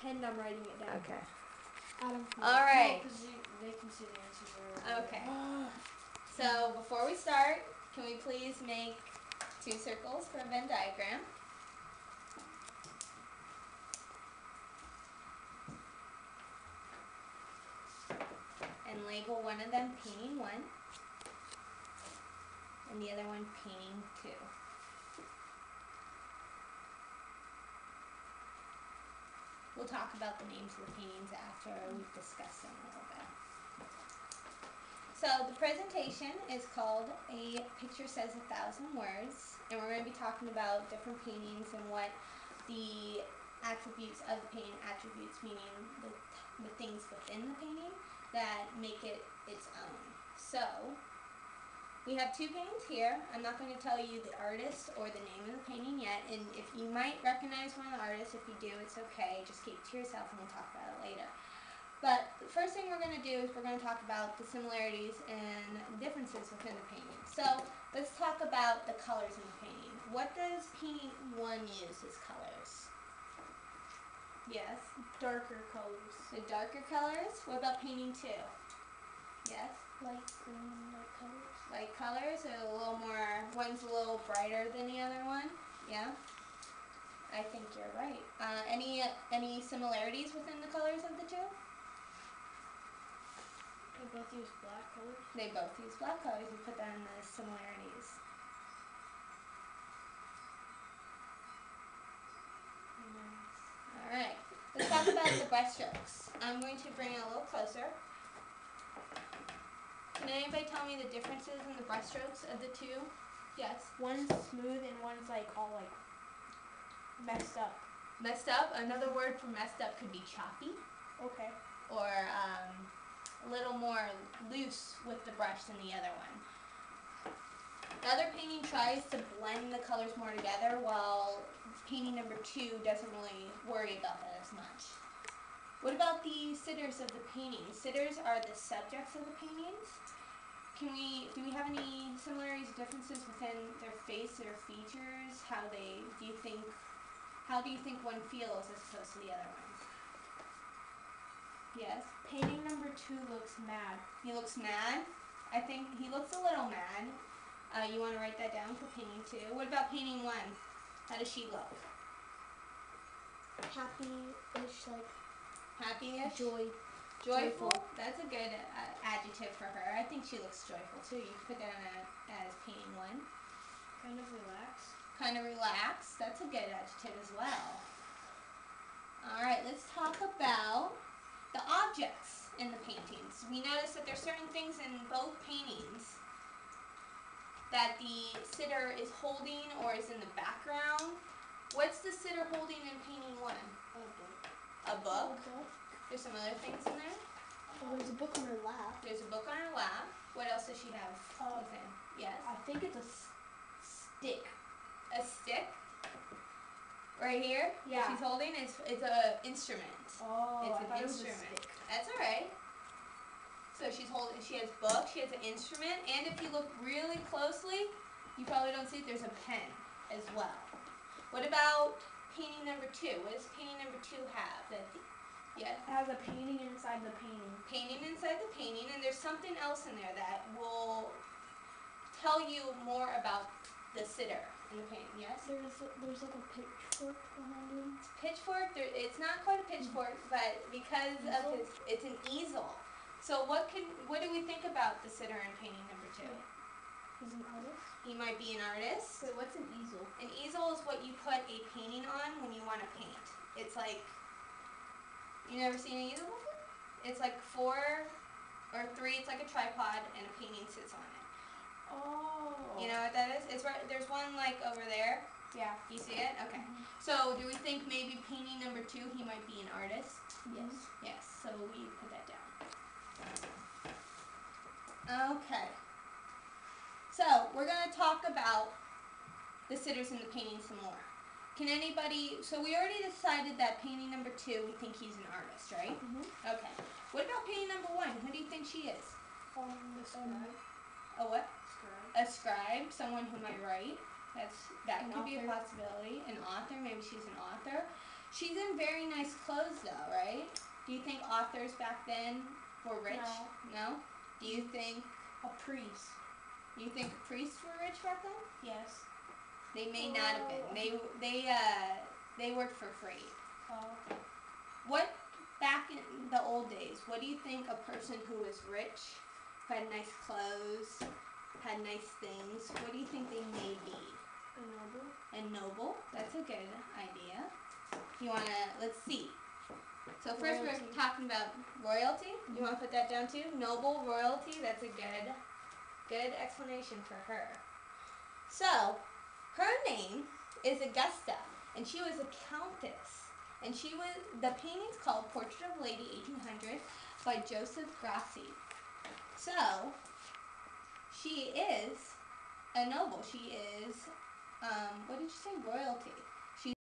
pretend I'm writing it down. Okay. Adam. All right. No, because they can see the answers. Okay. So before we start, can we please make 2 circles for a Venn diagram? And label one of them painting 1 and the other one painting 2. We'll talk about the names of the paintings after we've discussed them a little bit. So the presentation is called A Picture Says 1,000 Words, and we're going to be talking about different paintings and what the attributes of the painting, attributes meaning the things within the painting that make it its own. So we have 2 paintings here. I'm not going to tell you the artist or the name of the painting yet, and if you might recognize one of the artists, if you do, it's okay. Just keep it to yourself and we'll talk about it later. But the first thing we're going to do is we're going to talk about the similarities and differences within the painting. So let's talk about the colors in the painting. What does painting 1 use as colors? Yes? Darker colors. The darker colors? What about painting 2? Yes? Light green, light colors. Light colors are a little more, one's a little brighter than the other one. Yeah? I think you're right. Any similarities within the colors of the 2? They both use black colors. They both use black colors. We put that in the similarities. Nice. Alright. Let's talk about the brushstrokes. I'm going to bring it a little closer. Can anybody tell me the differences in the brushstrokes of the 2? Yes? One's smooth and one's like all like messed up. Messed up? Another word for messed up could be choppy. Okay. Or a little more loose with the brush than the other one. The other painting tries to blend the colors more together, while painting number 2 doesn't really worry about that as much. What about the sitters of the painting? Sitters are the subjects of the paintings. Do we have any similarities, differences within their face, their features? How do you think one feels as opposed to the other ones? Yes? Painting number 2 looks mad. He looks mad? I think he looks a little mad. You want to write that down for painting 2. What about painting 1? How does she look? Happy-ish, like happy-ish? Joyful. That's a good adjective for her. I think she looks joyful too. You can put that on as painting 1. Kind of relaxed. Kind of relaxed. That's a good adjective as well. Alright, let's talk about the objects in the paintings. We notice that there's certain things in both paintings that the sitter is holding or is in the background. What's the sitter holding in painting 1? A book. There's some other things in there. Oh, there's a book on her lap. There's a book on her lap. What else does she have within? Yes? I think it's a stick. A stick? Right here? Yeah. She's holding it's an instrument. Oh, it's I thought an it was instrument. a stick. That's alright. So she has books, she has an instrument, and if you look really closely, you probably don't see it, there's a pen as well. What about painting number 2? What does painting number 2 have? Yes? It has a painting inside the painting. Painting inside the painting, and there's something else in there that will tell you more about the sitter in the painting. Yes? There's like a pitchfork behind him. It's a pitchfork. It's not quite a pitchfork, but because of it's an easel. So what do we think about the sitter in painting number 2? He's an artist. He might be an artist. Wait, what's an easel? An easel is what you put a painting on when you want to paint. It's like, you never seen an easel before? It's like 4 or 3. It's like a tripod, and a painting sits on it. Oh. You know what that is? It's right. There's one like over there. Yeah. You see it? Okay. So do we think maybe painting number 2, he might be an artist? Yes. Yes. So we put that down. Okay. So we're going to talk about the sitters in the painting some more. Can anybody, so we already decided that painting number 2, we think he's an artist, right? Okay. What about painting number 1? Who do you think she is? The scribe. A what? Scribe. A scribe, someone who might write. That could be a possibility. An author, maybe she's an author. She's in very nice clothes though. Do you think authors back then were rich? No? Do you think A priest. priests were rich back then? Yes. They may not have been. They worked for free. Oh. What back in the old days? What do you think a person who was rich, who had nice clothes, had nice things? What do you think they may be? A noble. A noble. That's a good idea. Let's see. So first Royalty. we're talking about royalty. You want to put that down too? Noble, royalty. That's a good explanation for her. So her name is Augusta, and she was a countess. And the painting's called Portrait of Lady 1800 by Joseph Grassi. So she is a noble. She is what did you say? Royalty.